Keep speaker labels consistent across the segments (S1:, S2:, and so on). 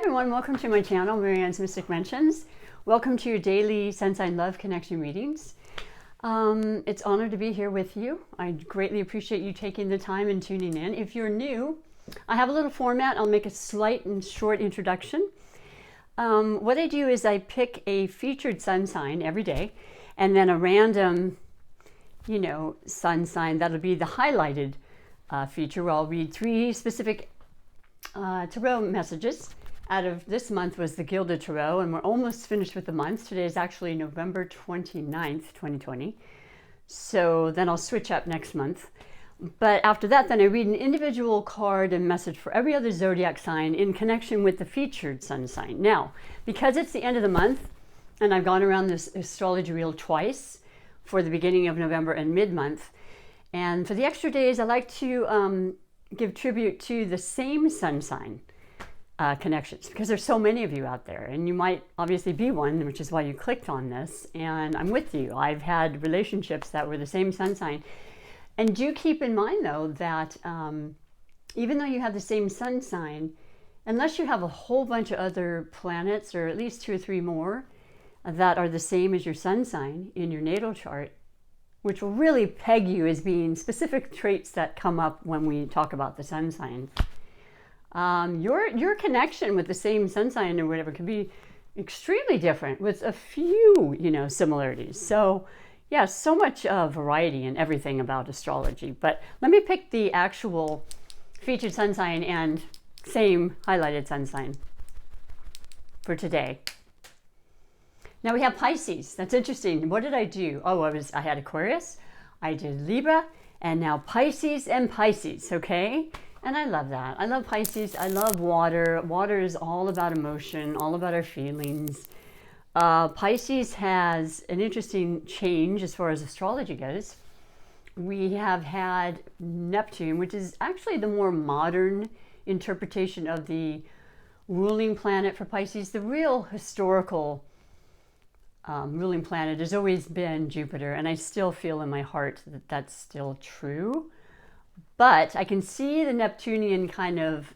S1: everyone, welcome to my channel, MaryAnne's Mystic Mentions. Welcome to your daily Sun Sign Love Connection readings. It's an honor to be here with you. I greatly appreciate you taking the time and tuning in. If you're new, I have a little format. I'll make a slight and short introduction. What I do is I pick a featured sun sign every day and then a random, sun sign that'll be the highlighted feature where I'll read three specific tarot messages. Out of this month was the Gilded Tarot, and we're almost finished with the month. Today is actually November 29th, 2020. So then I'll switch up next month. But after that, then I read an individual card and message for every other zodiac sign in connection with the featured sun sign. Now, because it's the end of the month, and I've gone around this astrology wheel twice for the beginning of November and mid-month, and for the extra days, I like to give tribute to the same sun sign connections, because there's so many of you out there, and you might obviously be one, which is why you clicked on this, and I'm with you. I've had relationships that were the same sun sign. And do keep in mind, though, that even though you have the same sun sign, unless you have a whole bunch of other planets, or at least 2 or 3 more, that are the same as your sun sign in your natal chart, which will really peg you as being specific traits that come up when we talk about the sun sign. Your connection with the same sun sign or whatever can be extremely different with a few, similarities. So, yeah, so much variety in everything about astrology. But let me pick the actual featured sun sign and same highlighted sun sign for today. Now we have Pisces. That's interesting. What did I do? Oh, I had Aquarius, I did Libra, and now Pisces and Pisces, okay? And I love that. I love Pisces. I love water. Water is all about emotion, all about our feelings. Pisces has an interesting change as far as astrology goes. We have had Neptune, which is actually the more modern interpretation of the ruling planet for Pisces. The real historical ruling planet has always been Jupiter, and I still feel in my heart that that's still true. But I can see the Neptunian kind of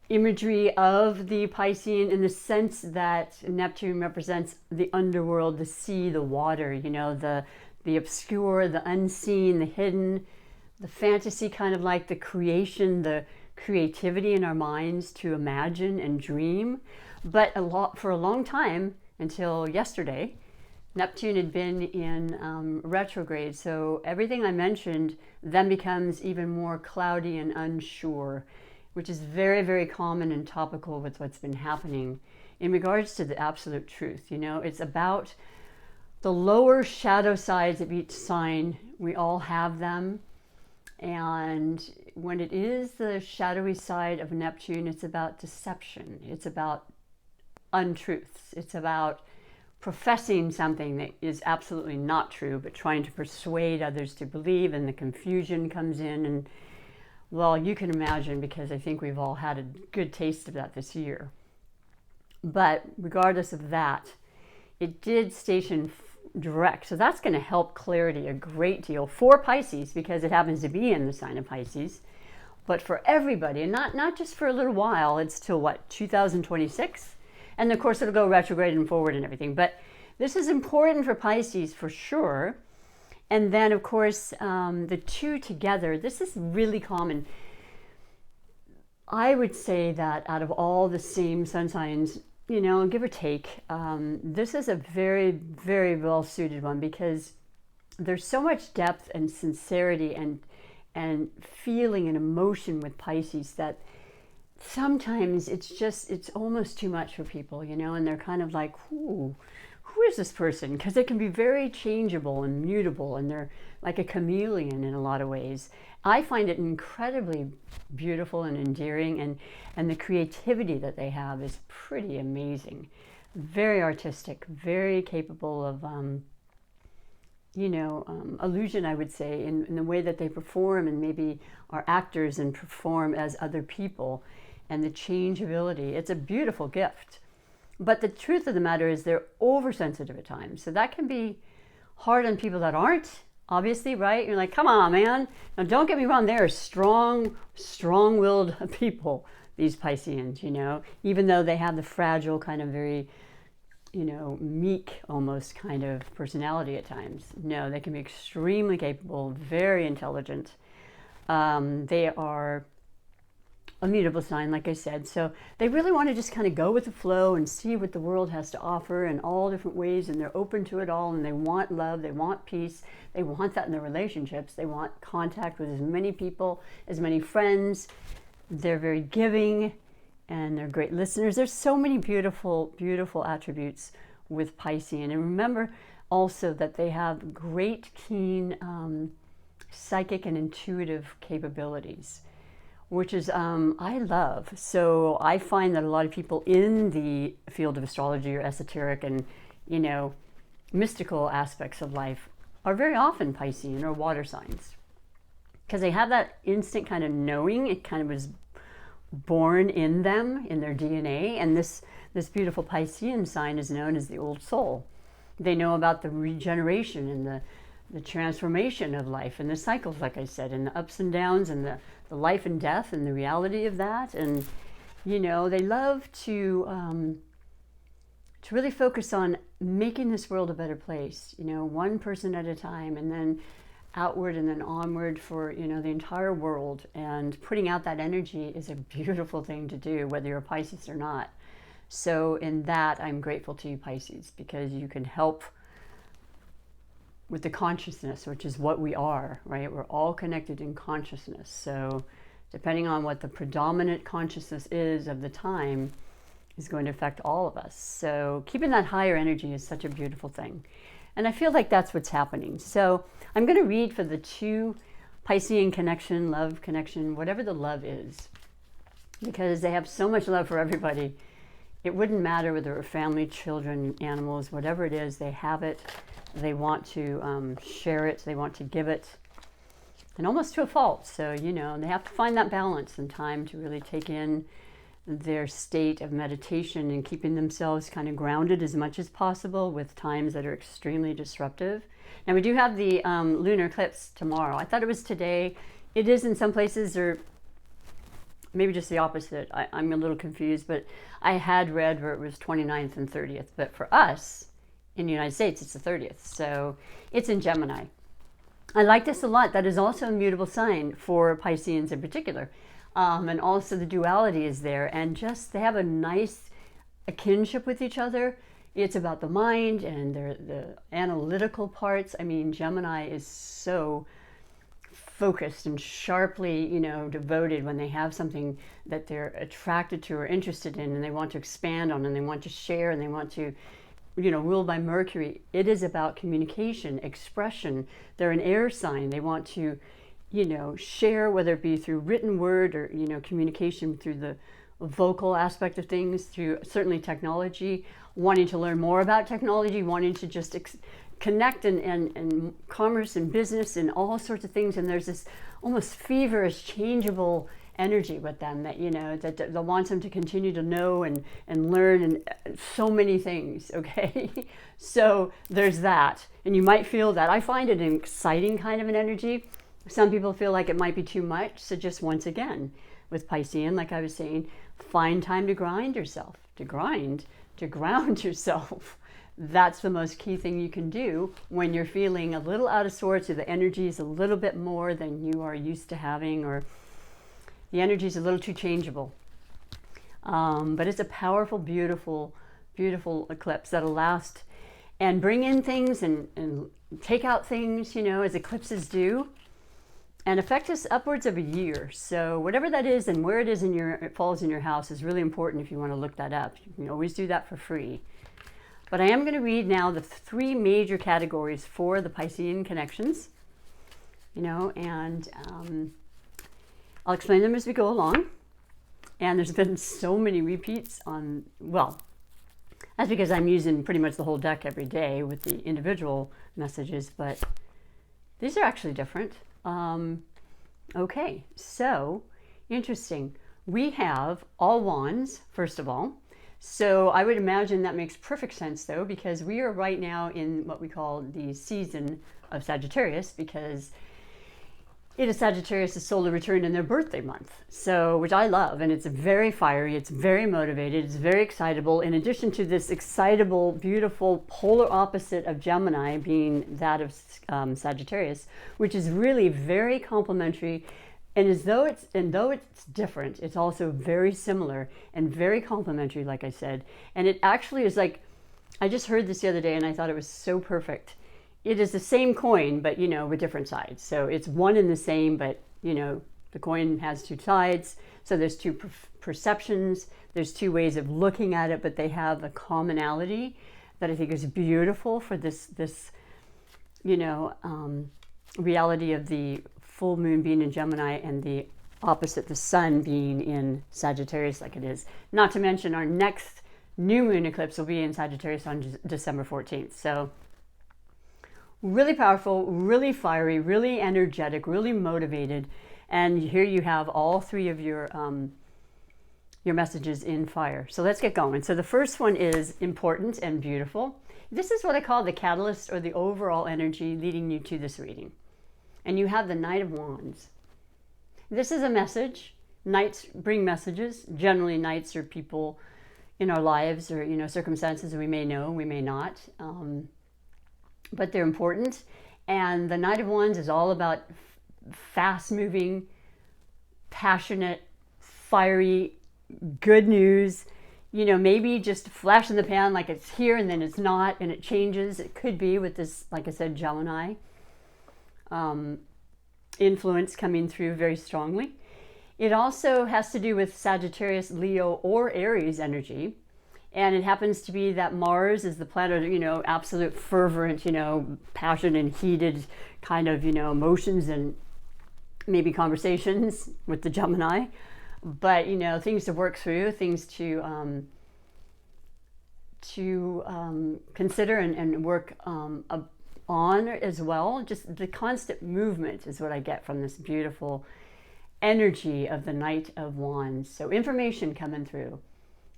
S1: imagery of the Piscean in the sense that Neptune represents the underworld, the sea, the water, the obscure, the unseen, the hidden, the fantasy, kind of like the creation, the creativity in our minds to imagine and dream. But for a long time, until yesterday, Neptune had been in retrograde, so everything I mentioned then becomes even more cloudy and unsure, which is very, very common and topical with what's been happening in regards to the absolute truth. It's about the lower shadow sides of each sign. We all have them, and when it is the shadowy side of Neptune, it's about deception. It's about untruths. It's about professing something that is absolutely not true, but trying to persuade others to believe, and the confusion comes in. And well, you can imagine, because I think we've all had a good taste of that this year. But regardless of that, it did station direct, so that's going to help clarity a great deal for Pisces, because it happens to be in the sign of Pisces, but for everybody, and not just for a little while. It's till what, 2026? And of course, it'll go retrograde and forward and everything. But this is important for Pisces for sure. And then, of course, the two together, this is really common. I would say that out of all the same sun signs, give or take, this is a very, very well-suited one, because there's so much depth and sincerity and feeling and emotion with Pisces that sometimes it's almost too much for people, and they're kind of like, who is this person? Because they can be very changeable and mutable, and they're like a chameleon in a lot of ways. I find it incredibly beautiful and endearing, and the creativity that they have is pretty amazing. Very artistic, very capable of, illusion, I would say, in the way that they perform, and maybe are actors and perform as other people. And the changeability, it's a beautiful gift. But the truth of the matter is they're oversensitive at times. So that can be hard on people that aren't, obviously, right? You're like, come on, man. Now, don't get me wrong, they are strong-willed people. these Pisceans, even though they have the fragile kind of very, meek almost kind of personality at times. No, they can be extremely capable, very intelligent. They are a mutable sign, like I said. So they really want to just kind of go with the flow and see what the world has to offer in all different ways. And they're open to it all. And they want love. They want peace. They want that in their relationships. They want contact with as many people, as many friends. They're very giving and they're great listeners. There's so many beautiful, beautiful attributes with Piscean. And remember also that they have great, keen psychic and intuitive capabilities, which is I love. So I find that a lot of people in the field of astrology or esoteric and, mystical aspects of life are very often Piscean or water signs, because they have that instant kind of knowing. It kind of was born in them, in their DNA. And this beautiful Piscean sign is known as the old soul. They know about the regeneration and the transformation of life and the cycles, like I said, and the ups and downs and the life and death and the reality of that. And, they love to really focus on making this world a better place, one person at a time, and then outward and then onward for, the entire world. And putting out that energy is a beautiful thing to do, whether you're a Pisces or not. So in that, I'm grateful to you, Pisces, because you can help with the consciousness, which is what we are, right? We're all connected in consciousness. So depending on what the predominant consciousness is of the time is going to affect all of us. So keeping that higher energy is such a beautiful thing. And I feel like that's what's happening. So I'm going to read for the 2 Piscean connection, love connection, whatever the love is, because they have so much love for everybody. It wouldn't matter whether we're family, children, animals, whatever it is, they have it. They want to share it. They want to give it, and almost to a fault. So, they have to find that balance and time to really take in their state of meditation and keeping themselves kind of grounded as much as possible with times that are extremely disruptive. Now, we do have the lunar eclipse tomorrow. I thought it was today. It is in some places, or maybe just the opposite. I'm a little confused, but I had read where it was 29th and 30th. But for us, in the United States, it's the 30th. So it's in Gemini. I like this a lot. That is also a mutable sign for Pisceans in particular. And also the duality is there. And just they have a kinship with each other. It's about the mind and the analytical parts. I mean, Gemini is so focused and sharply, devoted when they have something that they're attracted to or interested in, and they want to expand on, and they want to share, and they want to ruled by Mercury. It is about communication, expression. They're an air sign. They want to, share, whether it be through written word or, communication through the vocal aspect of things, through certainly technology, wanting to learn more about technology, wanting to just connect and commerce and business and all sorts of things. And there's this almost feverish, changeable energy with them that wants them to continue to know and learn and so many things. Okay. So there's that, and you might feel that. I find it an exciting kind of an energy. Some people feel like it might be too much. So just once again with Piscean, like I was saying, find time to ground yourself. That's the most key thing you can do when you're feeling a little out of sorts, or the energy is a little bit more than you are used to having, or the energy is a little too changeable. But it's a powerful, beautiful, beautiful eclipse that'll last and bring in things and take out things, as eclipses do, and affect us upwards of a year. So whatever that is and where it is it falls in your house is really important if you want to look that up. You can always do that for free. But I am going to read now the 3 major categories for the Piscean connections, and I'll explain them as we go along. And there's been so many repeats that's because I'm using pretty much the whole deck every day with the individual messages, but these are actually different. Okay, so interesting. We have all wands, first of all. So I would imagine that makes perfect sense, though, because we are right now in what we call the season of Sagittarius, because It is Sagittarius' solar return in their birthday month, so which I love, and it's very fiery, it's very motivated, it's very excitable. In addition to this excitable, beautiful polar opposite of Gemini being that of Sagittarius, which is really very complementary, and though it's different, it's also very similar and very complementary, like I said. And it actually is like, I just heard this the other day, and I thought it was so perfect. It is the same coin, but, you know, with different sides. So it's one and the same, but, you know, the coin has two sides. So there's two perceptions. There's two ways of looking at it, but they have a commonality that I think is beautiful for this you know, reality of the full moon being in Gemini and the opposite, the sun being in Sagittarius like it is. Not to mention our next new moon eclipse will be in Sagittarius on December 14th. So really powerful, really fiery, really energetic, really motivated. And here you have all three of your messages in fire. So let's get going. So the first one is important and beautiful. This is what I call the catalyst or the overall energy leading you to this reading. And you have the Knight of Wands. This is a message. Knights bring messages. Generally, knights are people in our lives or, you know, circumstances we may know, we may not. But they're important. And the Knight of Wands is all about fast-moving, passionate, fiery, good news. You know, maybe just a flash in the pan, like it's here and then it's not, and it changes. It could be with this, like I said, Gemini influence coming through very strongly. It also has to do with Sagittarius, Leo, or Aries energy. And it happens to be that Mars is the planet of, you know, absolute fervent, you know, passion and heated kind of, you know, emotions and maybe conversations with the Gemini. But, you know, things to work through, things to consider and work on as well. Just the constant movement is what I get from this beautiful energy of the Knight of Wands. So information coming through.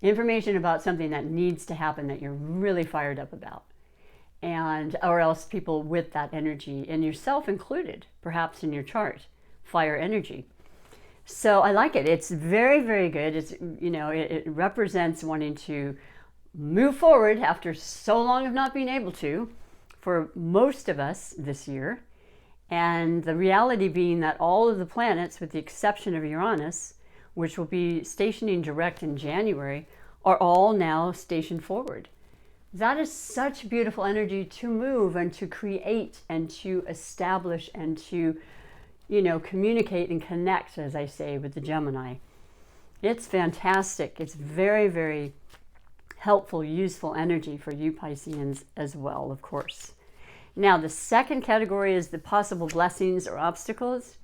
S1: Information about something that needs to happen that you're really fired up about. And, or else people with that energy, and yourself included, perhaps in your chart, fire energy. So I like it. It's very, very good. It's, you know, it represents wanting to move forward after so long of not being able to, for most of us this year. And the reality being that all of the planets, with the exception of Uranus, which will be stationing direct in January, are all now stationed forward. That is such beautiful energy to move and to create and to establish and to, you know, communicate and connect, as I say, with the Gemini. It's fantastic. It's very, very helpful, useful energy for you Pisceans as well, of course. Now, the second category is the possible blessings or obstacles.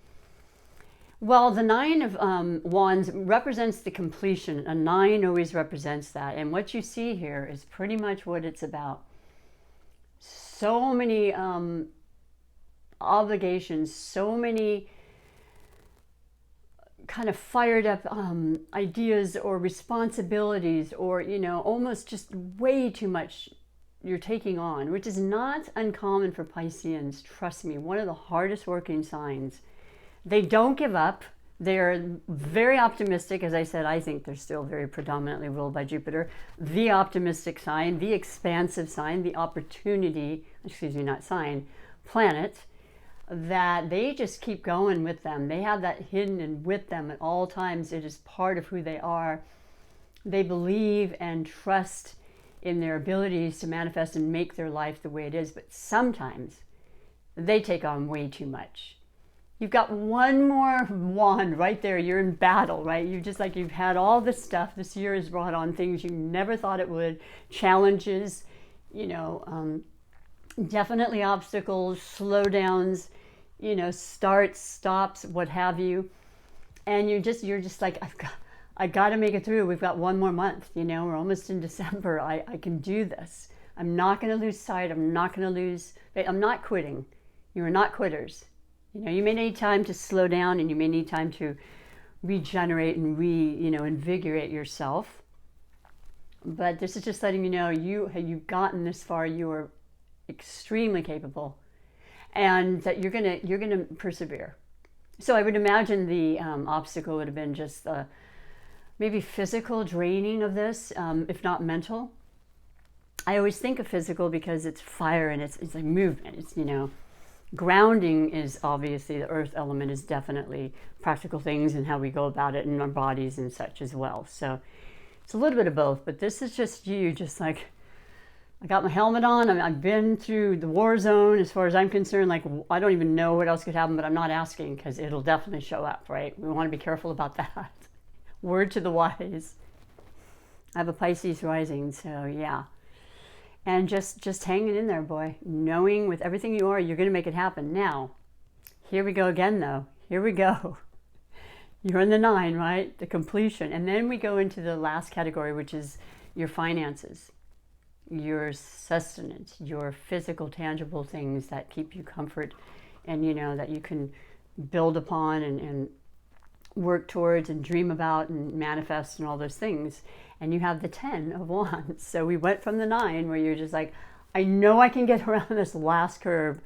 S1: Well, the Nine of Wands represents the completion. A 9 always represents that. And what you see here is pretty much what it's about. So many obligations, so many kind of fired up ideas or responsibilities, or, you know, almost just way too much you're taking on, which is not uncommon for Pisceans. Trust me, one of the hardest working signs. They don't give up. They're very optimistic. As I said, I think they're still very predominantly ruled by Jupiter. The optimistic sign, the expansive sign, the opportunity, excuse me, not sign, planet, that they just keep going with them. They have that hidden and with them at all times. It is part of who they are. They believe and trust in their abilities to manifest and make their life the way it is. But sometimes they take on way too much. You've got one more wand right there. You're in battle, right? You've had all this stuff. This year has brought on things you never thought it would. Challenges, you know, definitely obstacles, slowdowns, you know, starts, stops, what have you. And you're just like, I got to make it through. We've got one more month, you know, we're almost in December. I can do this. I'm not going to lose sight. I'm not quitting. You are not quitters. You know, you may need time to slow down, and you may need time to regenerate and invigorate yourself. But this is just letting you know you've gotten this far. You are extremely capable, and that you're gonna persevere. So I would imagine the obstacle would have been just the maybe physical draining of this, if not mental. I always think of physical because it's fire and it's like movement. It's, you know, grounding is obviously the earth element is definitely practical things and how we go about it in our bodies and such as well. So it's a little bit of both, but this is just you, just like, I got my helmet on. I've been through the war zone as far as I'm concerned. Like, I don't even know what else could happen, but I'm not asking because it'll definitely show up, right? We want to be careful about that. Word to the wise. I have a Pisces rising, so yeah. And just hanging in there, boy. Knowing with everything you are, you're going to make it happen. Now, here we go again, though. Here we go. You're in the 9, right? The completion. And then we go into the last category, which is your finances, your sustenance, your physical, tangible things that keep you comfort and, you know, that you can build upon and work towards and dream about and manifest and all those things. And you have the 10 of wands. So we went from the 9 where you're just like, I know I can get around this last curve.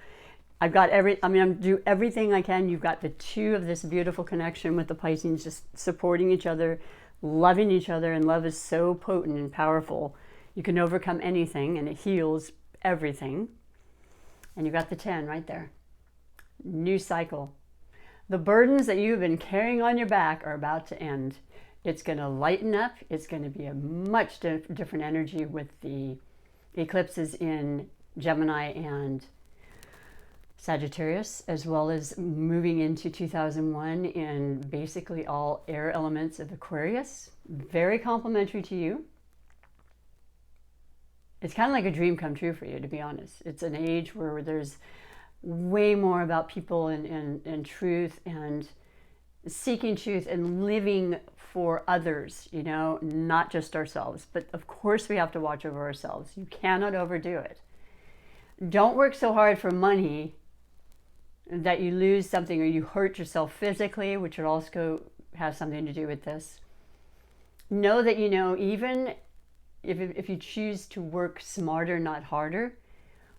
S1: I'm do everything I can. You've got the 2 of this beautiful connection with the Pisces, just supporting each other, loving each other. And love is so potent and powerful. You can overcome anything and it heals everything. And you got the 10 right there. New cycle. The burdens that you've been carrying on your back are about to end. It's going to lighten up. It's going to be a much different energy with the eclipses in Gemini and Sagittarius, as well as moving into 2001 in basically all air elements of Aquarius. Very complementary to you. It's kind of like a dream come true for you, to be honest. It's an age where there's way more about people and truth and seeking truth and living for others, you know, not just ourselves. But of course we have to watch over ourselves. You cannot overdo it. Don't work so hard for money that you lose something or you hurt yourself physically, which would also have something to do with this. Know that, you know, even if you choose to work smarter, not harder,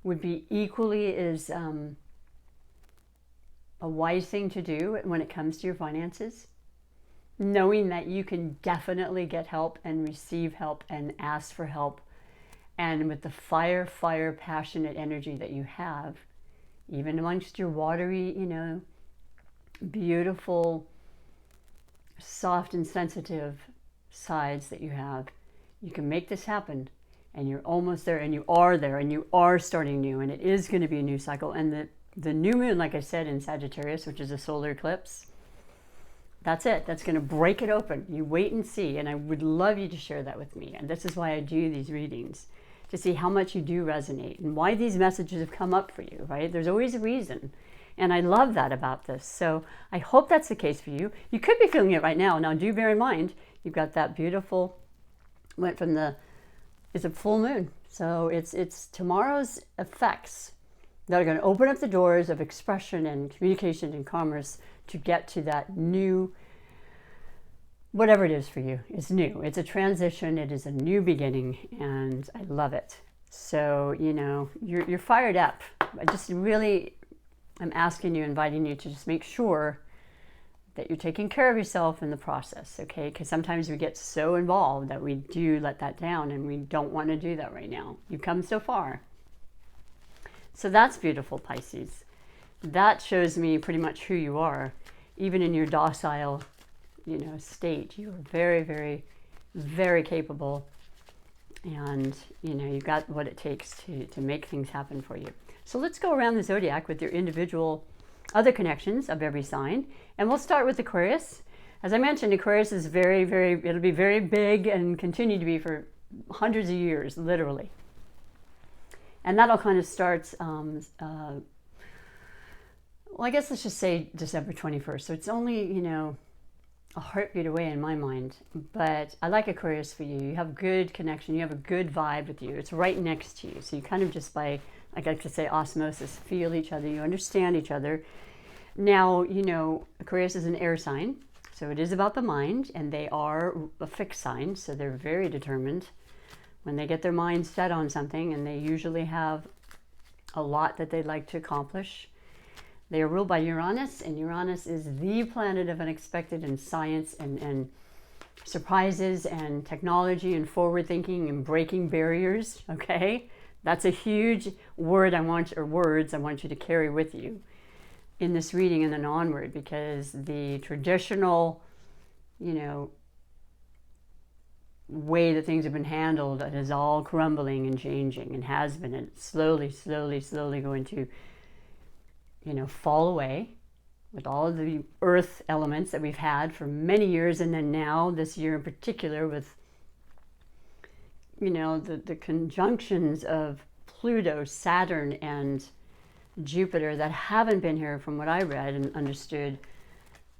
S1: would be equally as a wise thing to do when it comes to your finances. Knowing that you can definitely get help and receive help and ask for help. And with the fire, passionate energy that you have, even amongst your watery, you know, beautiful, soft and sensitive sides that you have, you can make this happen. And you're almost there, and you are there, and you are starting new, and it is going to be a new cycle. And the new moon, like I said, in Sagittarius, which is a solar eclipse, that's it. That's going to break it open. You wait and see, and I would love you to share that with me. And this is why I do these readings, to see how much you do resonate and why these messages have come up for you, right? There's always a reason. And I love that about this. So I hope that's the case for you. You could be feeling it right now. Now, do bear in mind, you've got that beautiful, went from the, it's a full moon. So it's tomorrow's effects that are going to open up the doors of expression and communication and commerce to get to that new, whatever it is for you. It's new. It's a transition. It is a new beginning, and I love it. So, you know, you're fired up. I just really, I'm asking you, inviting you to just make sure that you're taking care of yourself in the process, okay? Because sometimes we get so involved that we do let that down, and we don't want to do that right now. You've come so far. So that's beautiful, Pisces. That shows me pretty much who you are. Even in your docile, you know, state, you are very, very, very capable. And, you know, you've got what it takes to make things happen for you. So let's go around the zodiac with your individual other connections of every sign. And we'll start with Aquarius. As I mentioned, Aquarius is very, very, it'll be very big and continue to be for hundreds of years, literally. And that'll kind of start, well, I guess let's just say December 21st. So it's only, you know, a heartbeat away in my mind. But I like Aquarius for you. You have good connection. You have a good vibe with you. It's right next to you. So you kind of just by, I like to say, osmosis, feel each other. You understand each other. Now, you know, Aquarius is an air sign. So it is about the mind. And they are a fixed sign. So they're very determined when they get their mind set on something. And they usually have a lot that they'd like to accomplish. They are ruled by Uranus, and Uranus is the planet of unexpected and science and surprises and technology and forward thinking and breaking barriers, okay? That's a huge word words I want you to carry with you in this reading and then onward, because the traditional, way that things have been handled is all crumbling and changing, and has been, and slowly going to, fall away with all of the earth elements that we've had for many years, and then now this year in particular with the conjunctions of Pluto, Saturn, and Jupiter that haven't been here, from what I read and understood,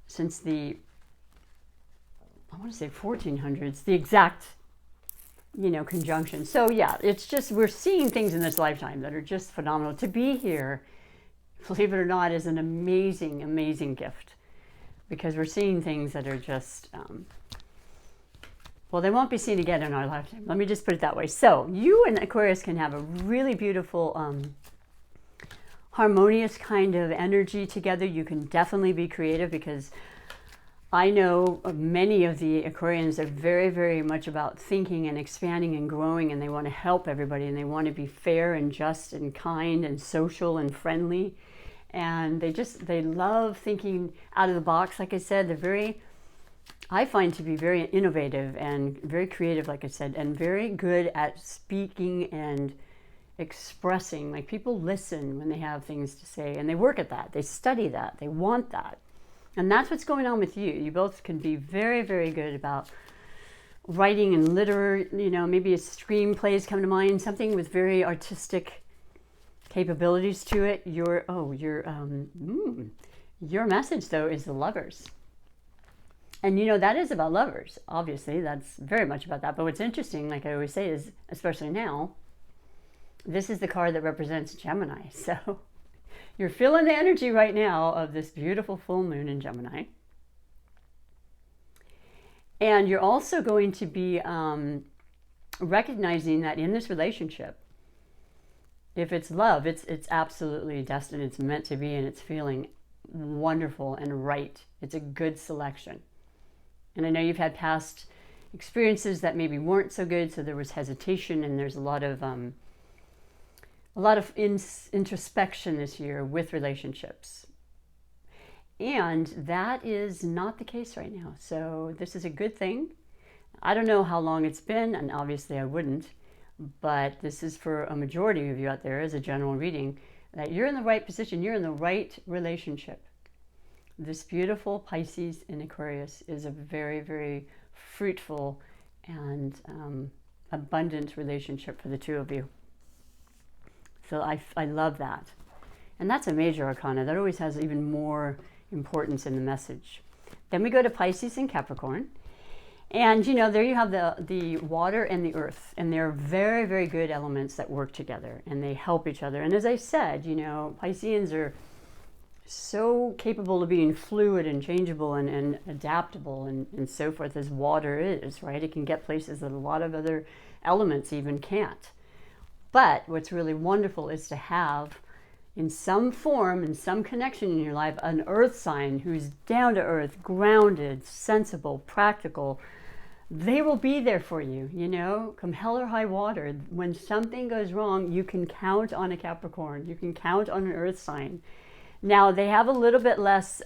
S1: since the, I want to say 1400s, the exact, conjunction. So yeah, it's just, we're seeing things in this lifetime that are just phenomenal. To be here, believe it or not, is an amazing, amazing gift, because we're seeing things that are just, well, they won't be seen again in our lifetime. Let me just put it that way. So you and Aquarius can have a really beautiful, harmonious kind of energy together. You can definitely be creative, because I know many of the Aquarians are very, very much about thinking and expanding and growing, and they want to help everybody, and they want to be fair and just and kind and social and friendly. And they love thinking out of the box. Like I said, I find to be very innovative and very creative, like I said, and very good at speaking and expressing. Like, people listen when they have things to say, and they work at that. They study that. They want that. And that's what's going on with you. You both can be very, very good about writing and maybe a screenplays come to mind, something with very artistic capabilities to it. Your message, though, is the Lovers. And that is about lovers. Obviously, that's very much about that. But what's interesting, like I always say, is, especially now, this is the card that represents Gemini. So you're feeling the energy right now of this beautiful full moon in Gemini. And you're also going to be recognizing that in this relationship, if it's love, it's absolutely destined. It's meant to be, and it's feeling wonderful and right. It's a good selection. And I know you've had past experiences that maybe weren't so good, so there was hesitation, and there's a lot of introspection this year with relationships. And that is not the case right now. So this is a good thing. I don't know how long it's been, and obviously I wouldn't, but this is for a majority of you out there as a general reading, that you're in the right position, you're in the right relationship. This beautiful Pisces in Aquarius is a very, very fruitful and abundant relationship for the two of you. So I love that. And that's a major arcana. That always has even more importance in the message. Then we go to Pisces and Capricorn. And, there you have the water and the earth. And they're very, very good elements that work together. And they help each other. And as I said, Pisceans are so capable of being fluid and changeable and adaptable and so forth, as water is, right? It can get places that a lot of other elements even can't. But what's really wonderful is to have, in some form, in some connection in your life, an earth sign who's down to earth, grounded, sensible, practical. They will be there for you, come hell or high water. When something goes wrong, you can count on a Capricorn. You can count on an earth sign. Now, they have a little bit less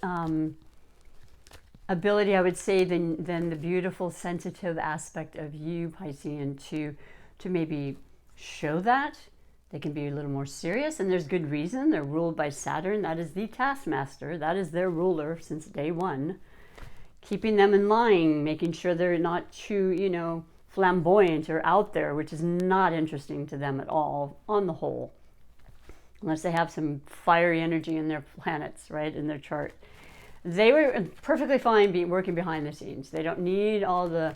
S1: ability, I would say, than the beautiful, sensitive aspect of you, Piscean, to maybe show that. They can be a little more serious, and there's good reason. They're ruled by Saturn. That is the taskmaster. That is their ruler since day one. Keeping them in line, making sure they're not too, flamboyant or out there, which is not interesting to them at all, on the whole. Unless they have some fiery energy in their planets, right, in their chart. They were perfectly fine working behind the scenes. They don't need all the,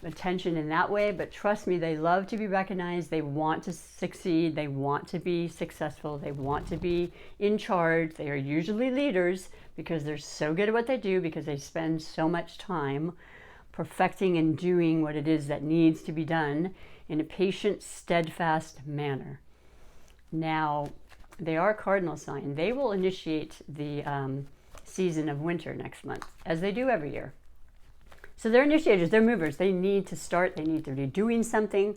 S1: attention in that way, but trust me, they love to be recognized. They want to succeed. They want to be successful. They want to be in charge. They are usually leaders because they're so good at what they do, because they spend so much time perfecting and doing what it is that needs to be done in a patient, steadfast manner. Now, they are a cardinal sign. They will initiate the season of winter next month, as they do every year. So they're initiators, they're movers. They need to start, they need to be doing something.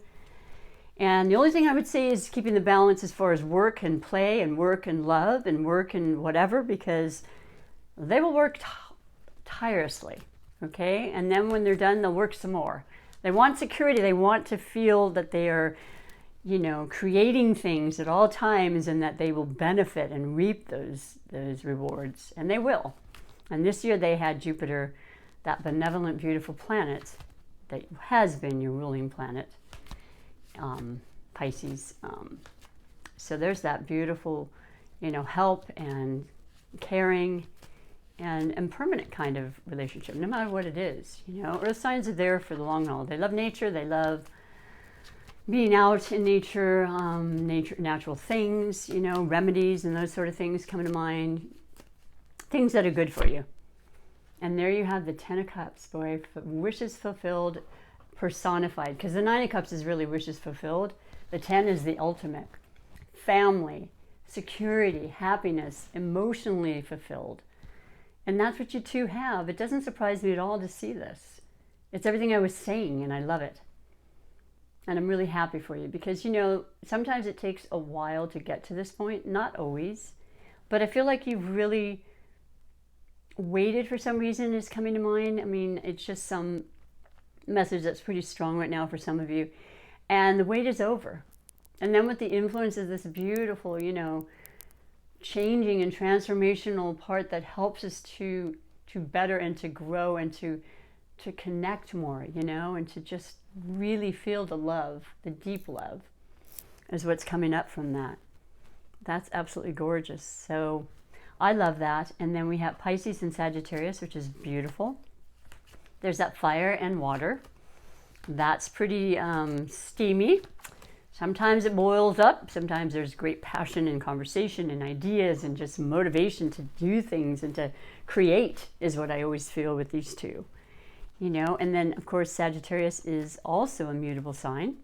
S1: And the only thing I would say is keeping the balance as far as work and play and work and love and work and whatever, because they will work tirelessly, okay? And then when they're done, they'll work some more. They want security. They want to feel that they are, you know, creating things at all times and that they will benefit and reap those rewards. And they will. And this year they had Jupiter, that benevolent, beautiful planet that has been your ruling planet, Pisces. So there's that beautiful, you know, help and caring and permanent kind of relationship, no matter what it is. You know, earth signs are there for the long haul. They love nature. They love being out in nature, natural things, you know, remedies and those sort of things come to mind. Things that are good for you. And there you have the Ten of Cups, boy, wishes fulfilled, personified, because the Nine of Cups is really wishes fulfilled. The 10 is the ultimate. Family, security, happiness, emotionally fulfilled. And that's what you two have. It doesn't surprise me at all to see this. It's everything I was saying, and I love it. And I'm really happy for you because, you know, sometimes it takes a while to get to this point. Not always. But I feel like you've really waited for some reason is coming to mind. I mean, it's just some message that's pretty strong right now for some of you. And the wait is over. And then with the influence of this beautiful, you know, changing and transformational part that helps us to better and to grow and to connect more, you know, and to just really feel the love, the deep love is what's coming up from that. That's absolutely gorgeous. So I love that. And then we have Pisces and Sagittarius, which is beautiful. There's that fire and water. That's pretty steamy. Sometimes it boils up. Sometimes there's great passion and conversation and ideas and just motivation to do things and to create is what I always feel with these two. You know, and then of course Sagittarius is also a mutable sign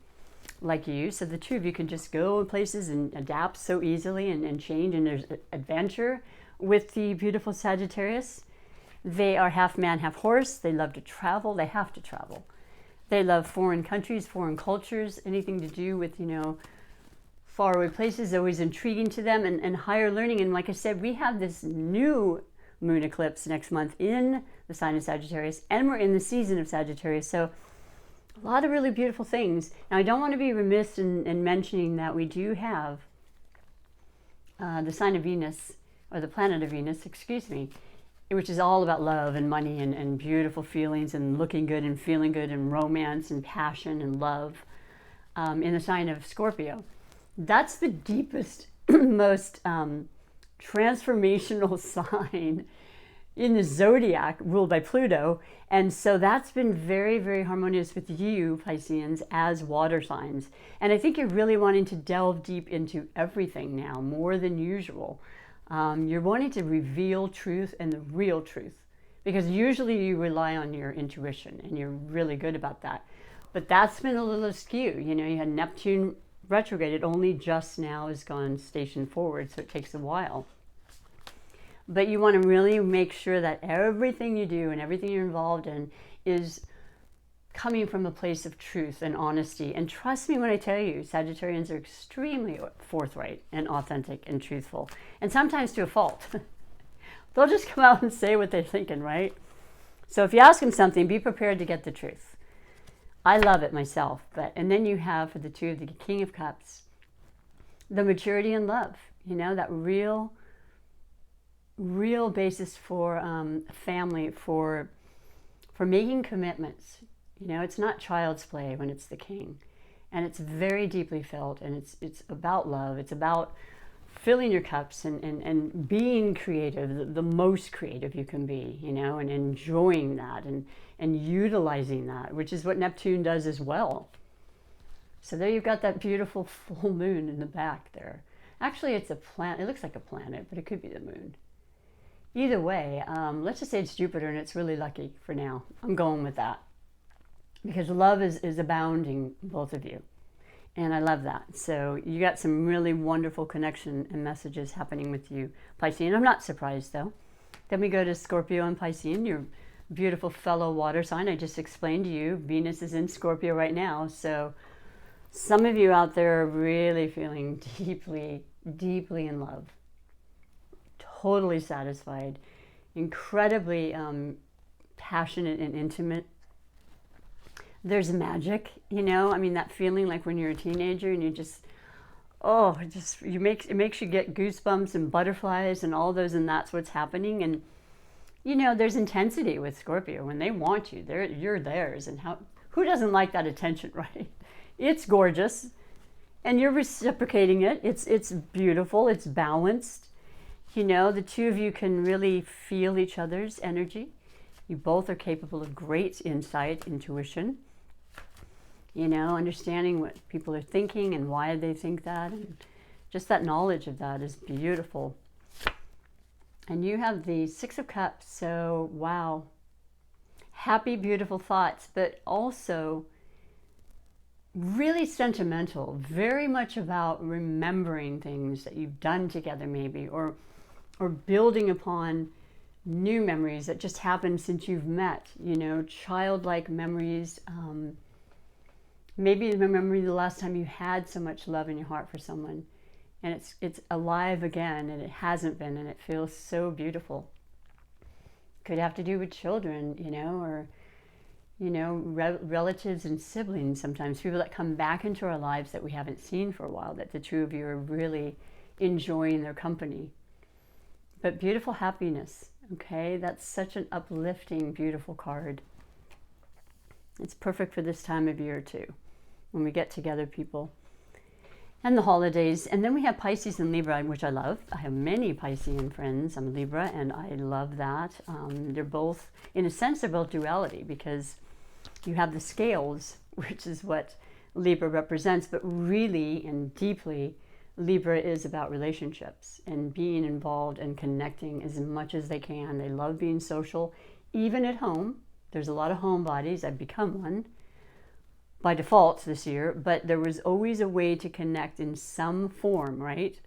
S1: like you. So the two of you can just go in places and adapt so easily and change. And there's adventure with the beautiful Sagittarius. They are half man, half horse. They love to travel. They have to travel. They love foreign countries, foreign cultures, anything to do with, you know, faraway places, always intriguing to them, and higher learning. And like I said, we have this new moon eclipse next month in the sign of Sagittarius, and we're in the season of Sagittarius. So a lot of really beautiful things. Now, I don't want to be remiss in mentioning that we do have the sign of Venus, or the planet of Venus, excuse me, which is all about love and money and beautiful feelings and looking good and feeling good and romance and passion and love in the sign of Scorpio. That's the deepest, most transformational sign in the zodiac ruled by Pluto. And so that's been very, very harmonious with you, Pisceans, as water signs. And I think you're really wanting to delve deep into everything now, more than usual. You're wanting to reveal truth and the real truth, because usually you rely on your intuition and you're really good about that. But that's been a little askew. You know, you had Neptune retrograde. It only just now has gone station forward, so it takes a while. But you want to really make sure that everything you do and everything you're involved in is coming from a place of truth and honesty. And trust me when I tell you, Sagittarians are extremely forthright and authentic and truthful, and sometimes to a fault. They'll just come out and say what they're thinking, right? So if you ask them something, be prepared to get the truth. I love it myself. And then you have, for the two of the King of Cups, the maturity and love, you know, that real basis for family, for making commitments. You know, it's not child's play when it's the king, and it's very deeply felt, and it's about love. It's about filling your cups and being creative, the most creative you can be, you know, and enjoying that and utilizing that, which is what Neptune does as well. So there you've got that beautiful full moon in the back there. Actually, it's a planet. It looks like a planet, but it could be the moon. Either way, let's just say it's Jupiter, and it's really lucky for now. I'm going with that. Because love is abounding, both of you. And I love that. So you got some really wonderful connection and messages happening with you, Piscean. I'm not surprised though. Then we go to Scorpio and Piscean, your beautiful fellow water sign. I just explained to you, Venus is in Scorpio right now. So some of you out there are really feeling deeply, deeply in love, totally satisfied, incredibly passionate and intimate. There's magic, you know, I mean, that feeling like when you're a teenager and you just, oh, it makes you get goosebumps and butterflies and all those, and that's what's happening. And, you know, there's intensity with Scorpio. When they want you, you're theirs. And who doesn't like that attention, right? It's gorgeous. And you're reciprocating it. It's beautiful. It's balanced. You know, the two of you can really feel each other's energy. You both are capable of great insight, intuition. You know, understanding what people are thinking and why they think that. And just that knowledge of that is beautiful. And you have the Six of Cups. So, wow. Happy, beautiful thoughts, but also really sentimental. Very much about remembering things that you've done together maybe, or building upon new memories that just happened since you've met, you know, childlike memories. Maybe remembering the last time you had so much love in your heart for someone, and it's alive again, and it hasn't been, and it feels so beautiful. Could have to do with children, you know, or, you know, relatives and siblings sometimes, people that come back into our lives that we haven't seen for a while, that the two of you are really enjoying their company. But beautiful happiness, okay? That's such an uplifting, beautiful card. It's perfect for this time of year too, when we get together, people. And the holidays. And then we have Pisces and Libra, which I love. I have many Piscean friends. I'm a Libra, and I love that. They're both, in a sense, they're both duality, because you have the scales, which is what Libra represents, but really and deeply, Libra is about relationships and being involved and connecting as much as they can. They love being social, even at home. There's a lot of homebodies. I've become one by default this year, but there was always a way to connect in some form, right?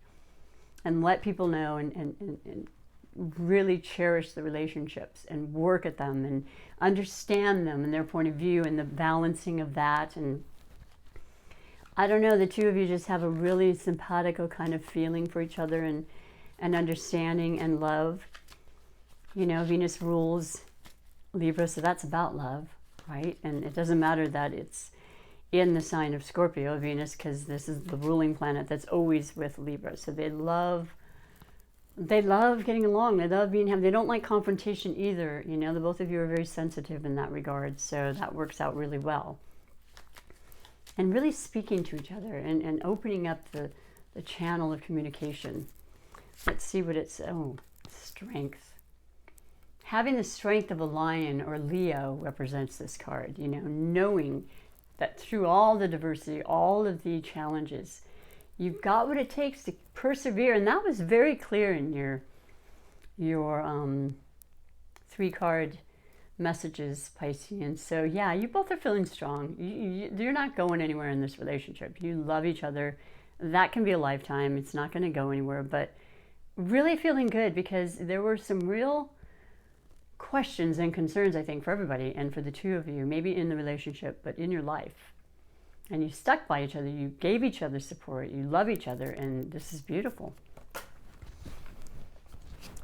S1: And let people know and really cherish the relationships and work at them and understand them and their point of view and the balancing of that. And I don't know, the two of you just have a really simpatico kind of feeling for each other, and understanding and love. You know, Venus rules Libra, so that's about love, right? And it doesn't matter that it's in the sign of Scorpio, Venus, because this is the ruling planet that's always with Libra. So they love getting along. They love being happy. They don't like confrontation either. You know, the both of you are very sensitive in that regard, so that works out really well. And really speaking to each other and opening up the channel of communication. Let's see what it's, strength. Having the strength of a lion or Leo represents this card, you know, knowing that through all the diversity, all of the challenges, you've got what it takes to persevere. And that was very clear in your 3-card messages, Piscean. So yeah, you both are feeling strong. You're not going anywhere in this relationship. You love each other. That can be a lifetime. It's not going to go anywhere, but really feeling good, because there were some real questions and concerns, I think, for everybody, and for the two of you, maybe in the relationship, but in your life. And you stuck by each other. You gave each other support. You love each other, and this is beautiful.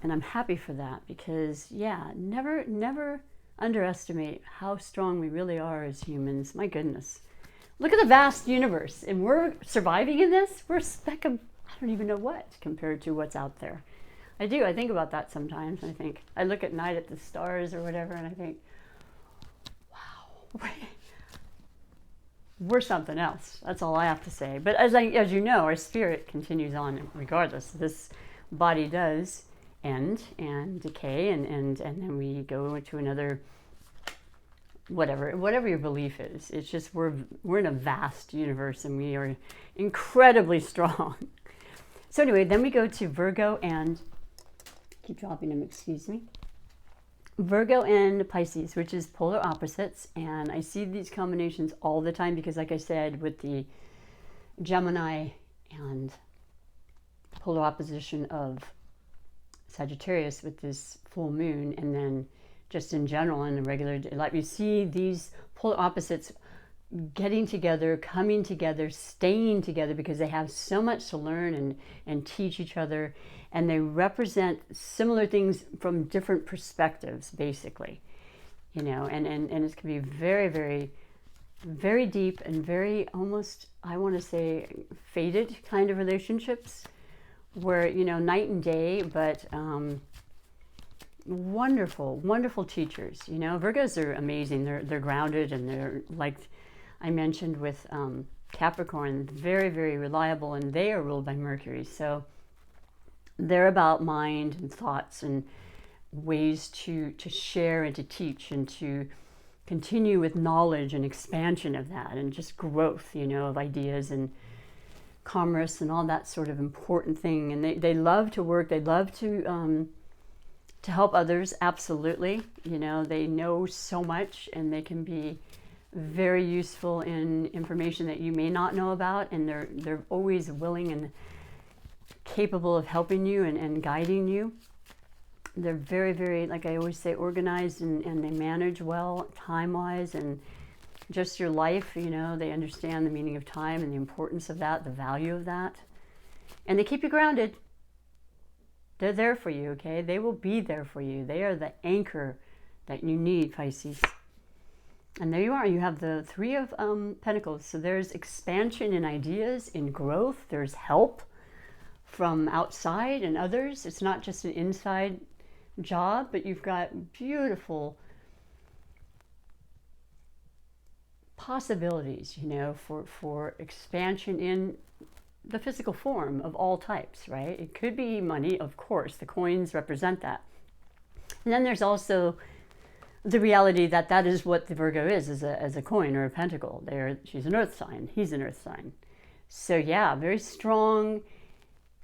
S1: And I'm happy for that, because yeah, never underestimate how strong we really are as humans. My goodness. Look at the vast universe, and we're surviving in this. We're a speck of, I don't even know what, compared to what's out there. I do. I think about that sometimes. I look at night at the stars or whatever, and I think, wow, we're something else. That's all I have to say. But as you know, our spirit continues on regardless. This body does end and decay, and then we go into another, whatever your belief is. It's just we're in a vast universe, and we are incredibly strong. So anyway, then we go to Virgo and, keep dropping them, excuse me. Virgo and Pisces, which is polar opposites, and I see these combinations all the time because, like I said, with the Gemini and polar opposition of Sagittarius with this full moon, and then just in general in a regular life, you see these polar opposites getting together, coming together, staying together because they have so much to learn and teach each other, and they represent similar things from different perspectives, basically, you know, and it can be very, very, very deep and very almost, I want to say, fated kind of relationships where, you know, night and day, but wonderful, wonderful teachers. You know, Virgos are amazing. They're grounded, and they're, like I mentioned with Capricorn, very, very reliable, and they are ruled by Mercury. So they're about mind and thoughts and ways to share and to teach and to continue with knowledge and expansion of that, and just growth, you know, of ideas and commerce and all that sort of important thing. And they love to work. They love to help others. Absolutely. You know, they know so much, and they can be very useful in information that you may not know about, and they're always willing and capable of helping you and guiding you. They're very, very, like I always say, organized, and they manage well time-wise, and just your life, you know, they understand the meaning of time and the importance of that, the value of that. And they keep you grounded. They're there for you, okay? They will be there for you. They are the anchor that you need, Pisces. And there you are. You have the Three of Pentacles. So there's expansion in ideas, in growth. There's help from outside and others. It's not just an inside job, but you've got beautiful possibilities, you know, for expansion in the physical form of all types, right? It could be money, of course. The coins represent that. And then there's also the reality that that is what the Virgo is as a coin or a pentacle. She's an earth sign. He's an earth sign. So yeah, very strong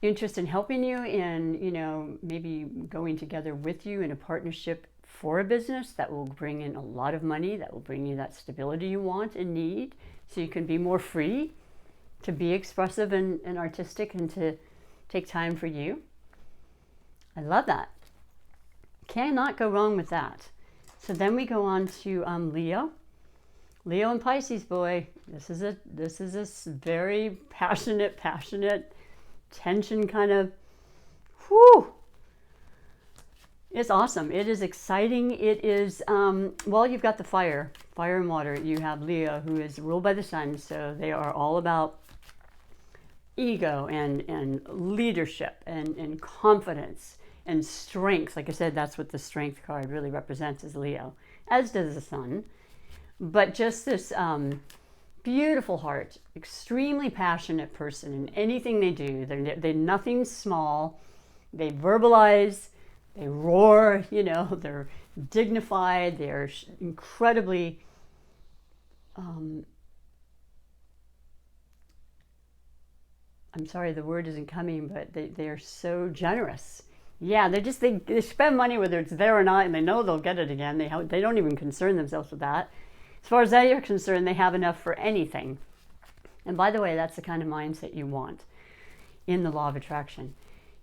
S1: interest in helping you, in, you know, maybe going together with you in a partnership for a business that will bring in a lot of money, that will bring you that stability you want and need, so you can be more free to be expressive and artistic, and to take time for you. I love that. Cannot go wrong with that. So then we go on to Leo. Leo and Pisces, boy, this is a very passionate, tension kind of, whoo. It's awesome. It is exciting. It is, well, you've got the fire and water. You have Leo, who is ruled by the sun. So they are all about ego and leadership and confidence and strength. Like I said, that's what the strength card really represents, is Leo, as does the sun. But just this beautiful heart, extremely passionate person in anything they do. They're nothing small. They verbalize, they roar, you know, they're dignified, they're incredibly I'm sorry, the word isn't coming, but they are so generous. Yeah, they spend money whether it's there or not, and they know they'll get it again. They don't even concern themselves with that. As far as they are concerned, they have enough for anything. And by the way, that's the kind of mindset you want in the law of attraction.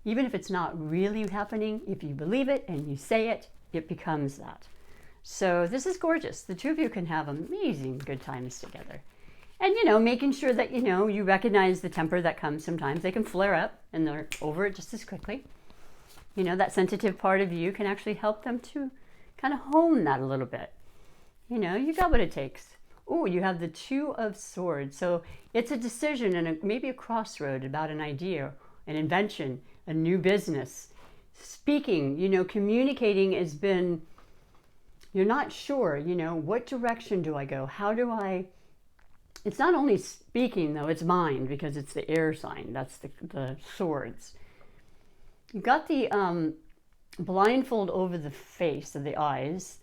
S1: Even if it's not really happening, if you believe it and you say it, it becomes that. So this is gorgeous. The two of you can have amazing good times together. And, you know, making sure that, you know, you recognize the temper that comes sometimes. They can flare up and they're over it just as quickly. You know, that sensitive part of you can actually help them to kind of hone that a little bit. You know, you got what it takes. Oh, you have the Two of Swords. So it's a decision and maybe a crossroad about an idea, an invention, a new business. Speaking, you know, communicating has been, you're not sure, you know, what direction do I go? How do I, it's not only speaking though, it's mind, because it's the air sign. That's the swords. You've got the blindfold over the face of the eyes,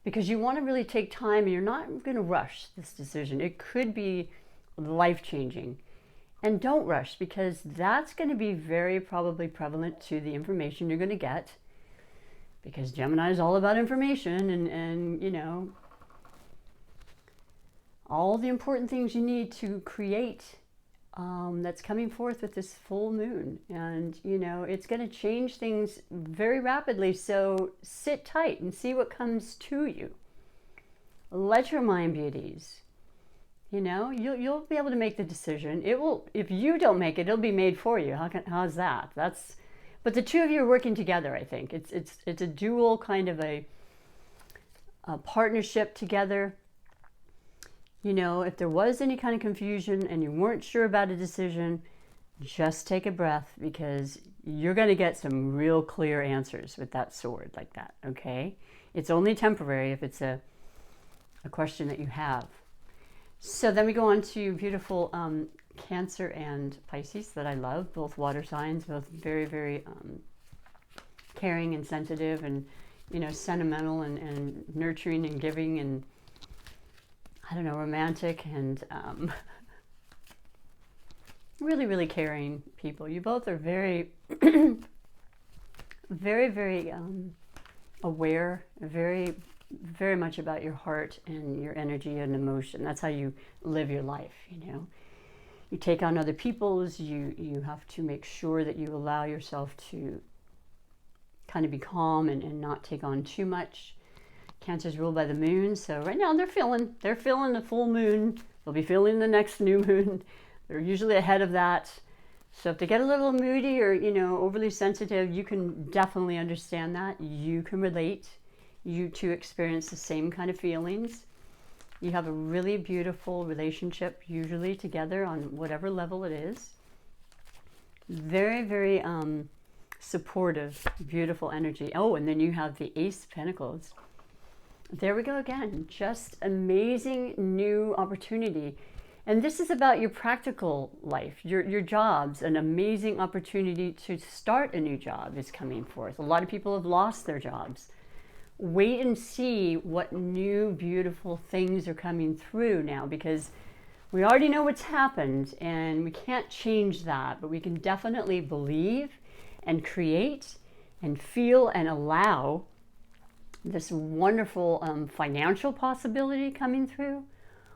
S1: because you want to really take time, and you're not going to rush this decision. It could be life-changing. And don't rush, because that's going to be very probably prevalent to the information you're going to get, because Gemini is all about information and you know, all the important things you need to create that's coming forth with this full moon. And, you know, it's going to change things very rapidly. So sit tight and see what comes to you. Let your mind be at ease. You know, you'll be able to make the decision. It will, if you don't make it, it'll be made for you. How's that? But the two of you are working together, I think. It's a dual kind of a partnership together. You know, if there was any kind of confusion and you weren't sure about a decision, just take a breath, because you're going to get some real clear answers with that sword like that, okay? It's only temporary if it's a question that you have. So then we go on to beautiful Cancer and Pisces that I love, both water signs, both very, very caring and sensitive and, you know, sentimental and nurturing and giving and, I don't know, romantic and really, really caring people. You both are very, very, very aware, very much about your heart and your energy and emotion. That's how you live your life, you know. You take on other people's, you have to make sure that you allow yourself to kind of be calm and not take on too much. Cancer's ruled by the moon, so right now they're feeling the full moon. They'll be feeling the next new moon. They're usually ahead of that. So if they get a little moody or, you know, overly sensitive, you can definitely understand that. You can relate. You two experience the same kind of feelings. You have a really beautiful relationship, usually together on whatever level it is. Very, very supportive, beautiful energy. Oh, and then you have the Ace of Pentacles. There we go again. Just amazing new opportunity. And this is about your practical life, your jobs. An amazing opportunity to start a new job is coming forth. A lot of people have lost their jobs. Wait and see what new beautiful things are coming through now, because we already know what's happened and we can't change that, but we can definitely believe and create and feel and allow this wonderful financial possibility coming through.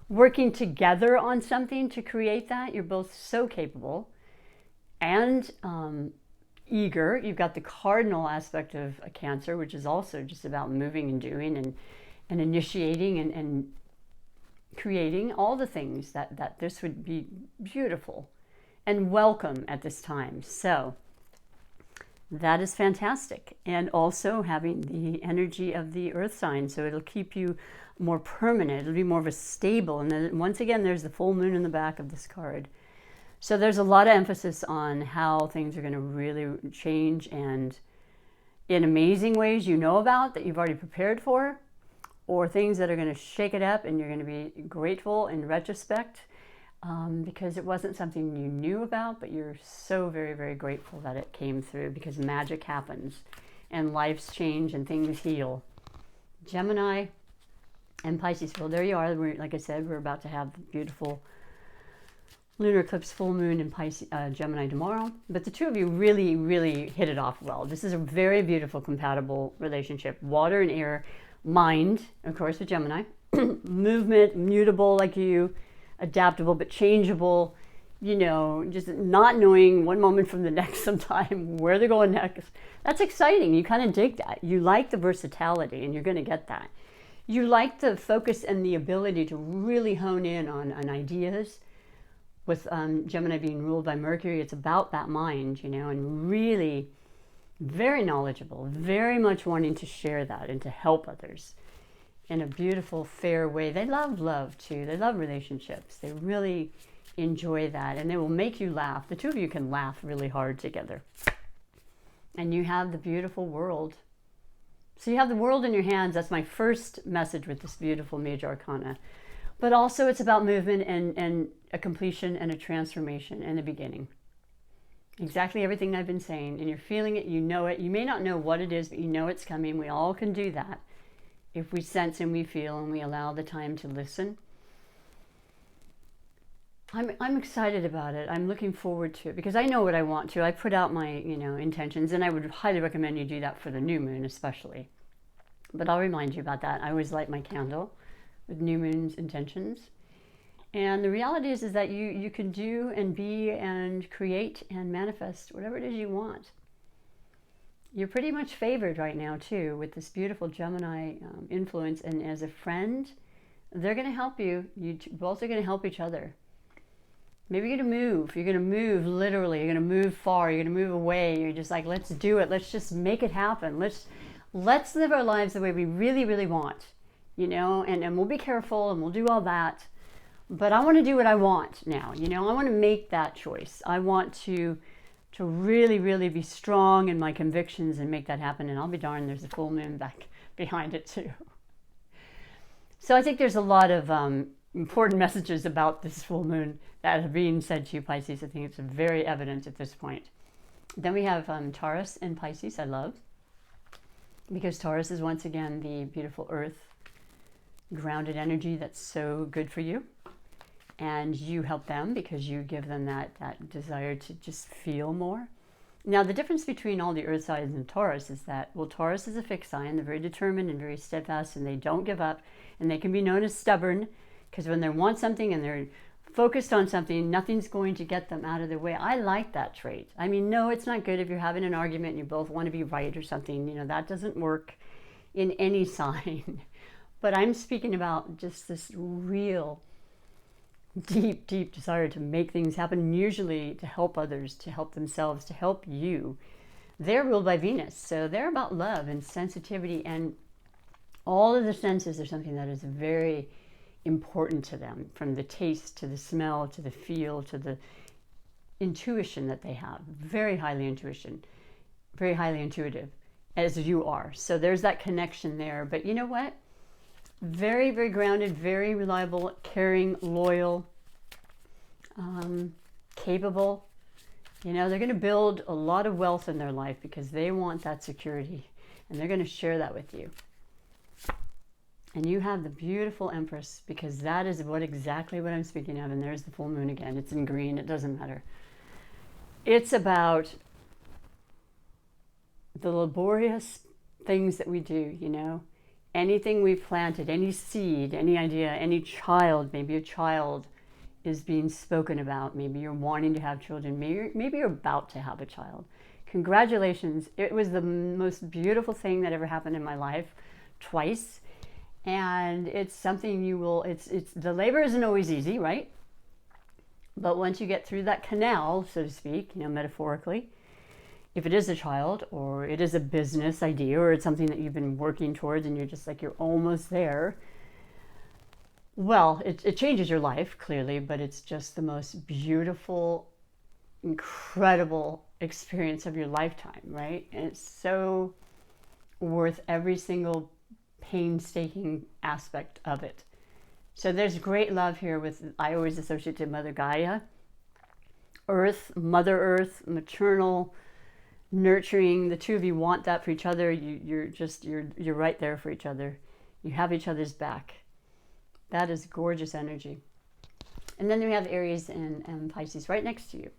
S1: Working together on something to create that. You're both so capable and eager. You've got the cardinal aspect of a Cancer, which is also just about moving and doing and initiating and creating all the things that this would be beautiful and welcome at this time. So that is fantastic. And also having the energy of the earth sign, so it'll keep you more permanent. It'll be more of a stable. And then once again, there's the full moon in the back of this card. So there's a lot of emphasis on how things are going to really change, and in amazing ways you know about that you've already prepared for, or things that are going to shake it up and you're going to be grateful in retrospect because it wasn't something you knew about, but you're so very, very grateful that it came through, because magic happens and lives change and things heal. Gemini and Pisces. Well, there you are. Like I said, we're about to have the beautiful lunar eclipse full moon in Pisces, Gemini tomorrow. But the two of you really, really hit it off well. This is a very beautiful, compatible relationship. Water and air, mind, of course, with Gemini. Movement, mutable like you, adaptable but changeable. You know, just not knowing one moment from the next sometime where they're going next. That's exciting. You kind of dig that. You like the versatility, and you're going to get that. You like the focus and the ability to really hone in on ideas. With Gemini being ruled by Mercury, it's about that mind, you know, and really very knowledgeable, very much wanting to share that and to help others in a beautiful, fair way. They love love too. They love relationships. They really enjoy that, and they will make you laugh. The two of you can laugh really hard together. And you have the beautiful world. So you have the world in your hands. That's my first message with this beautiful major arcana. But also it's about movement and a completion and a transformation and a beginning. Exactly everything I've been saying. And you're feeling it, you know it. You may not know what it is, but you know it's coming. We all can do that if we sense and we feel and we allow the time to listen. I'm excited about it. I'm looking forward to it because I know what I want to. I put out my, intentions, and I would highly recommend you do that for the new moon especially. But I'll remind you about that. I always light my candle with new moon's intentions. And the reality is that you can do and be and create and manifest whatever it is you want. You're pretty much favored right now too with this beautiful Gemini influence, and as a friend, they're going to help you. You both are going to help each other. Maybe you're going to move. You're going to move literally. You're going to move far. You're going to move away. You're just like, let's do it. Let's just make it happen. Let's live our lives the way we really, really want, you know, and we'll be careful and we'll do all that. But I want to do what I want now, you know. I want to make that choice. I want to really, really be strong in my convictions and make that happen. And I'll be darned, there's a full moon back behind it too. So I think there's a lot of important messages about this full moon that are being said to you, Pisces. I think it's very evident at this point. Then we have Taurus and Pisces, I love. Because Taurus is once again the beautiful earth, grounded energy that's so good for you. And you help them because you give them that desire to just feel more. Now, the difference between all the earth signs and Taurus is that, well, Taurus is a fixed sign. They're very determined and very steadfast, and they don't give up. And they can be known as stubborn because when they want something and they're focused on something, nothing's going to get them out of their way. I like that trait. I mean, no, it's not good if you're having an argument and you both want to be right or something. You know, that doesn't work in any sign. But I'm speaking about just this real deep, deep desire to make things happen, usually to help others, to help themselves, to help you. They're ruled by Venus, so they're about love and sensitivity, and all of the senses are something that is very important to them, from the taste to the smell to the feel to the intuition that they have. Very highly intuitive, as you are. So there's that connection there. But you know what? Very, very grounded, very reliable, caring, loyal, capable. You know, they're going to build a lot of wealth in their life because they want that security, and they're going to share that with you. And you have the beautiful Empress, because that is exactly what I'm speaking of. And there's the full moon again. It's in green. It doesn't matter. It's about the laborious things that we do, you know. Anything we've planted, any seed, any idea, any child, maybe a child is being spoken about. Maybe you're wanting to have children. Maybe you're about to have a child. Congratulations. It was the most beautiful thing that ever happened in my life, twice. And it's something it's the labor isn't always easy, right? But once you get through that canal, so to speak, you know, metaphorically, if it is a child or it is a business idea or it's something that you've been working towards and you're just like, you're almost there, well, it changes your life, clearly, but it's just the most beautiful, incredible experience of your lifetime, right? And it's so worth every single painstaking aspect of it. So there's great love here with, I always associate to Mother Gaia, Earth, Mother Earth, maternal, nurturing. The two of you want that for each other. You're right there for each other. You have each other's back. That is gorgeous energy. And then we have Aries and Pisces right next to you.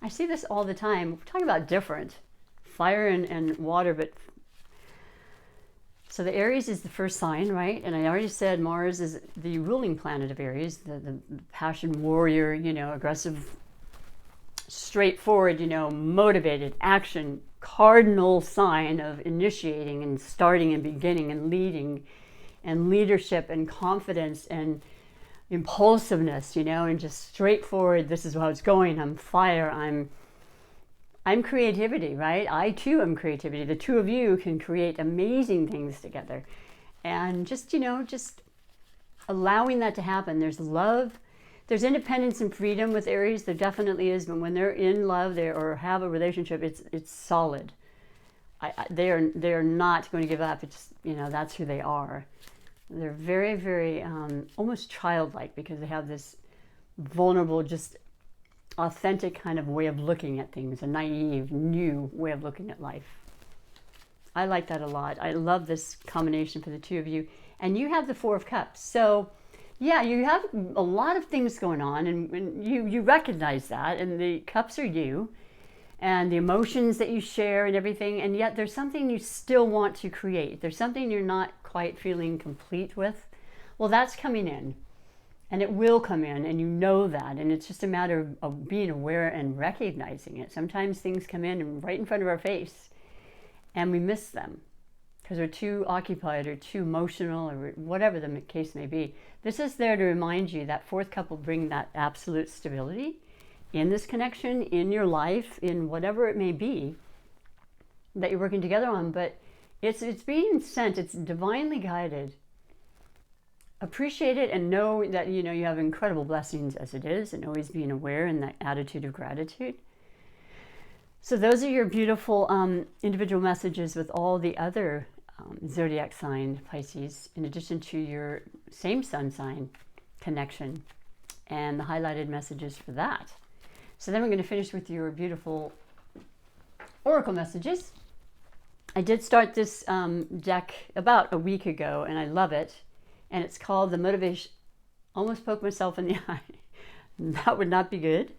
S1: I see this all the time. We're talking about different, fire and water, but so the Aries is the first sign, right? And I already said Mars is the ruling planet of Aries, the passion warrior, you know, aggressive, straightforward, you know, motivated, action, cardinal sign of initiating and starting and beginning and leading and leadership and confidence and impulsiveness, you know, and just straightforward, this is how it's going, I'm fire, I'm creativity, right? I too am creativity. The two of you can create amazing things together. And just, you know, just allowing that to happen. There's love. There's independence and freedom with Aries. There definitely is. But when they're in love or have a relationship, it's solid. They are not going to give up. It's, you know, that's who they are. They're very, very almost childlike because they have this vulnerable, just authentic kind of way of looking at things, a naive, new way of looking at life. I like that a lot. I love this combination for the two of you. And you have the Four of Cups. So, yeah, you have a lot of things going on, and you recognize that, and the cups are you, and the emotions that you share and everything, and yet there's something you still want to create. There's something you're not quite feeling complete with. Well, that's coming in. And it will come in, and you know that. And it's just a matter of being aware and recognizing it. Sometimes things come in and right in front of our face, and we miss them because we're too occupied or too emotional or whatever the case may be. This is there to remind you that fourth cup will bring that absolute stability in this connection, in your life, in whatever it may be that you're working together on. But it's being sent, it's divinely guided. Appreciate it and know that you have incredible blessings as it is, and always being aware in that attitude of gratitude. So those are your beautiful individual messages with all the other zodiac sign Pisces, in addition to your same sun sign connection and the highlighted messages for that. So then we're going to finish with your beautiful oracle messages. I did start this deck about a week ago, and I love it. And it's called the Motivation, almost poked myself in the eye. That would not be good.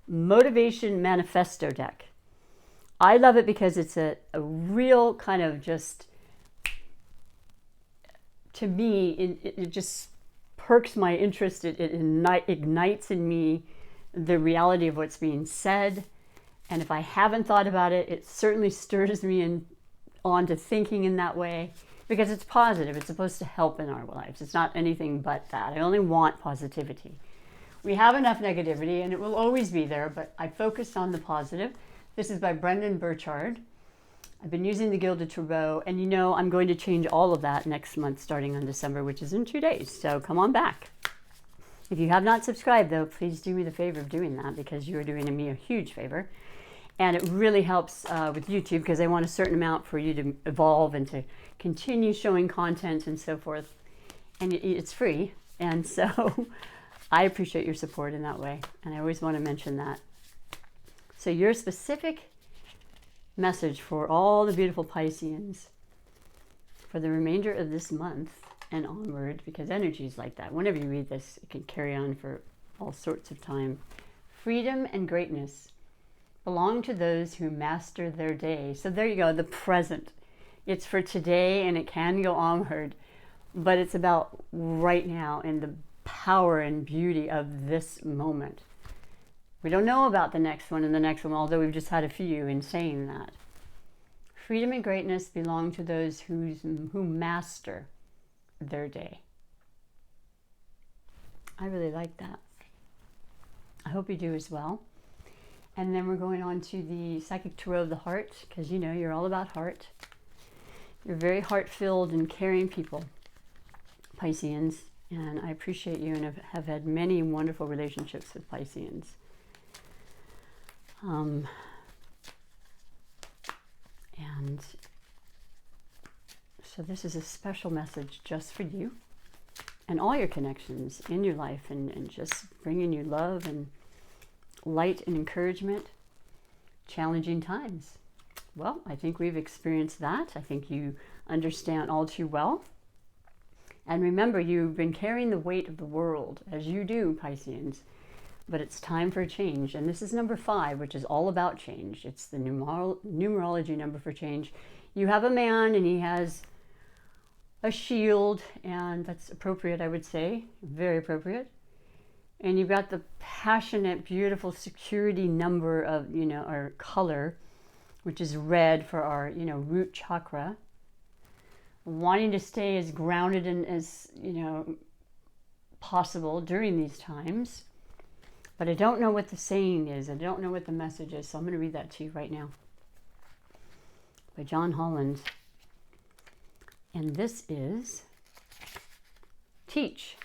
S1: Motivation Manifesto deck. I love it because it's a real kind of just, to me, it just perks my interest. It ignites in me the reality of what's being said. And if I haven't thought about it, it certainly stirs me on to thinking in that way. Because it's positive. It's supposed to help in our lives. It's not anything but that. I only want positivity. We have enough negativity, and it will always be there, but I focused on the positive. This is by Brendan Burchard. I've been using the Gilded Tarot, and I'm going to change all of that next month, starting on December, which is in 2 days. So come on back. If you have not subscribed, though, please do me the favor of doing that, because you are doing me a huge favor. And it really helps with YouTube, because they want a certain amount for you to evolve and to continue showing content and so forth. And it's free. And so I appreciate your support in that way. And I always want to mention that. So your specific message for all the beautiful Pisceans for the remainder of this month and onward, because energy is like that. Whenever you read this, it can carry on for all sorts of time. Freedom and greatness belong to those who master their day. So there you go, the present. It's for today, and it can go onward, but it's about right now and the power and beauty of this moment. We don't know about the next one and the next one, although we've just had a few in saying that. Freedom and greatness belong to those who master their day. I really like that. I hope you do as well. And then we're going on to the Psychic Tarot of the Heart, because you're all about heart. You're very heart-filled and caring people, Pisceans, and I appreciate you and have had many wonderful relationships with Pisceans. And so this is a special message just for you and all your connections in your life, and just bringing you love and light and encouragement. Challenging times. Well, I think we've experienced that. I think you understand all too well. And remember, you've been carrying the weight of the world, as you do, Pisceans. But it's time for a change. And this is number 5, which is all about change. It's the numerology number for change. You have a man, and he has a shield, and that's appropriate, I would say. Very appropriate. And you've got the passionate, beautiful security number of, our color, which is red for our, root chakra. Wanting to stay as grounded and as, possible during these times. But I don't know what the saying is. I don't know what the message is. So I'm going to read that to you right now. By John Holland. And this is teach.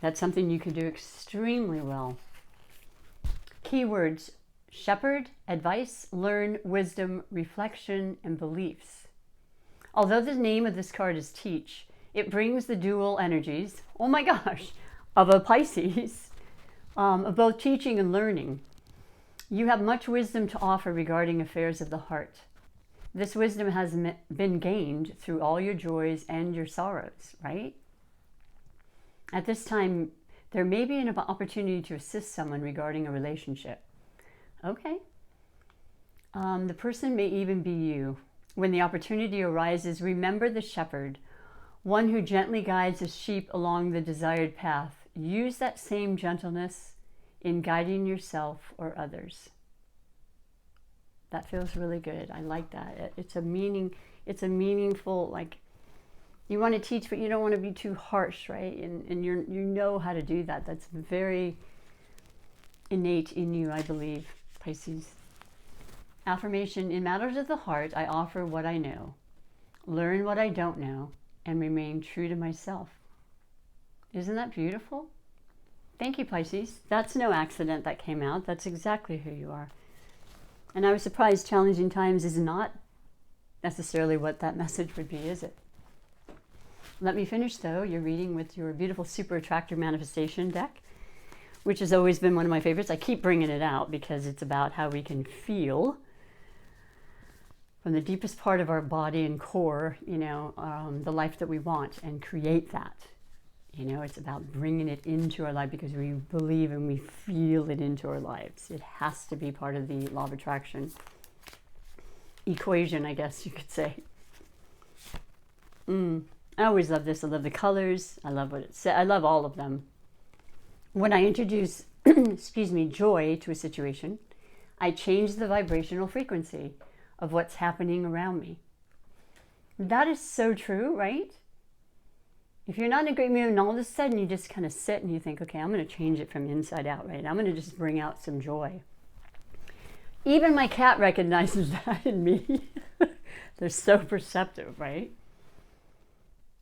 S1: That's something you can do extremely well. Keywords: shepherd, advice, learn, wisdom, reflection, and beliefs. Although the name of this card is teach, it brings the dual energies, oh my gosh, of a Pisces, of both teaching and learning. You have much wisdom to offer regarding affairs of the heart. This wisdom has been gained through all your joys and your sorrows, right? At this time, there may be an opportunity to assist someone regarding a relationship. Okay. The person may even be you. When the opportunity arises, remember the shepherd, one who gently guides his sheep along the desired path. use that same gentleness in guiding yourself or others. That feels really good. I like that. It's a meaningful, like, you want to teach, but you don't want to be too harsh, right? And you know how to do that. That's very innate in you, I believe, Pisces. Affirmation: in matters of the heart, I offer what I know, learn what I don't know, and remain true to myself. Isn't that beautiful? Thank you, Pisces. That's no accident that came out. That's exactly who you are. And I was surprised challenging times is not necessarily what that message would be, is it? Let me finish, though, your reading with your beautiful Super Attractor Manifestation deck, which has always been one of my favorites. I keep bringing it out because it's about how we can feel from the deepest part of our body and core, the life that we want, and create that. It's about bringing it into our life because we believe and we feel it into our lives. It has to be part of the law of attraction equation, I guess you could say. I always love this. I love the colors. I love what it says. I love all of them. When I introduce, joy to a situation, I change the vibrational frequency of what's happening around me. That is so true, right? If you're not in a great mood and all of a sudden you just kind of sit and you think, okay, I'm going to change it from inside out, right? I'm going to just bring out some joy. Even my cat recognizes that in me. They're so perceptive, right?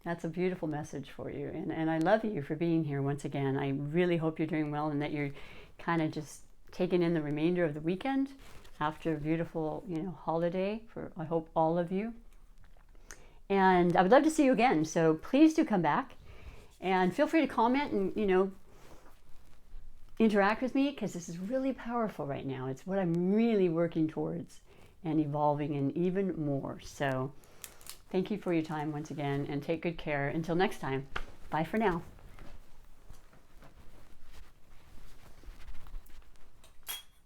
S1: That's a beautiful message for you. And I love you for being here once again. I really hope you're doing well and that you're kind of just taking in the remainder of the weekend after a beautiful, holiday for, I hope, all of you. And I would love to see you again. So please do come back and feel free to comment and, interact with me, because this is really powerful right now. It's what I'm really working towards and evolving in even more. So thank you for your time once again, and take good care. Until next time, bye for now.